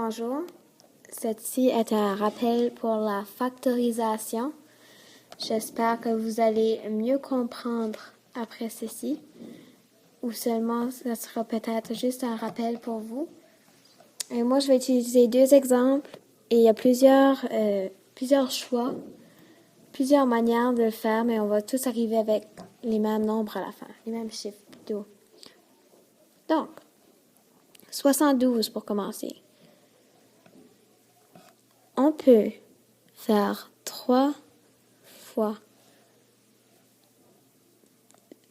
Bonjour, ceci est un rappel pour la factorisation. J'espère que vous allez mieux comprendre après ceci, ou seulement ce sera peut-être juste un rappel pour vous. Et moi, je vais utiliser deux exemples et il y a plusieurs choix, plusieurs manières de le faire, mais on va tous arriver avec les mêmes nombres à la fin, les mêmes chiffres plutôt. Donc, 72 pour commencer. On peut faire 3 fois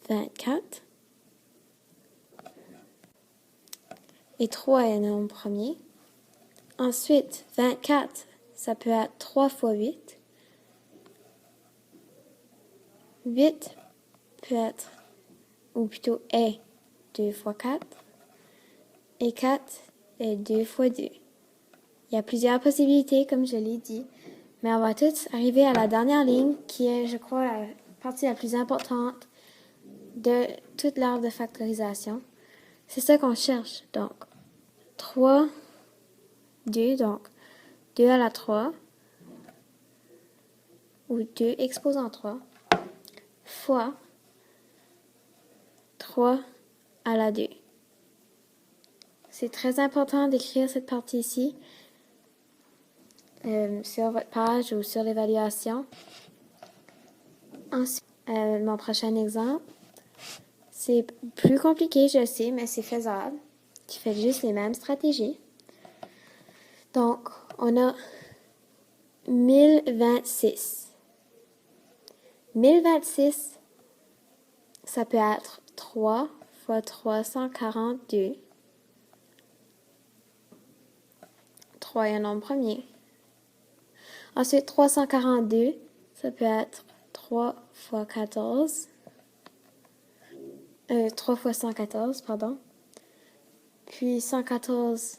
24. Et 3 est un nombre premier. Ensuite, 24, ça peut être 3 fois 8. 8 peut être, ou plutôt est, 2 fois 4. Et 4 est 2 fois 2. Il y a plusieurs possibilités, comme je l'ai dit, mais on va tous arriver à la dernière ligne, qui est, je crois, la partie la plus importante de toute l'art de factorisation. C'est ça qu'on cherche. Donc, 3, 2, donc 2 à la 3, ou 2 exposant 3, fois 3 à la 2. C'est très important d'écrire cette partie-ci sur votre page ou sur l'évaluation. Ensuite, mon prochain exemple, c'est plus compliqué, je sais, mais c'est faisable. Tu fais juste les mêmes stratégies. Donc, on a 1026. 1026, ça peut être 3 fois 342. 3 est un nombre premier. Ensuite, 342, ça peut être 3 fois 14. 3 fois 114, pardon. Puis 114,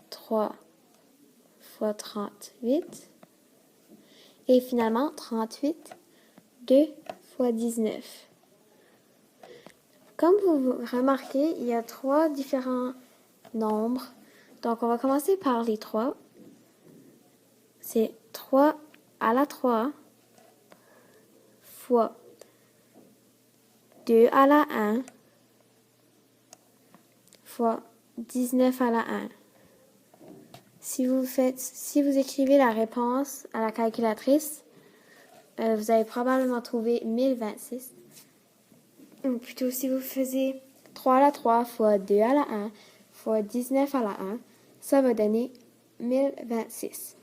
3 fois 38. Et finalement, 38, 2 fois 19. Comme vous remarquez, il y a 3 différents nombres. Donc, on va commencer par les 3. C'est 3 à la 3 fois 2 à la 1 fois 19 à la 1. Si vous écrivez la réponse à la calculatrice, vous allez probablement trouver 1026. Ou plutôt, si vous faisiez 3 à la 3 fois 2 à la 1 fois 19 à la 1, ça va donner 1026.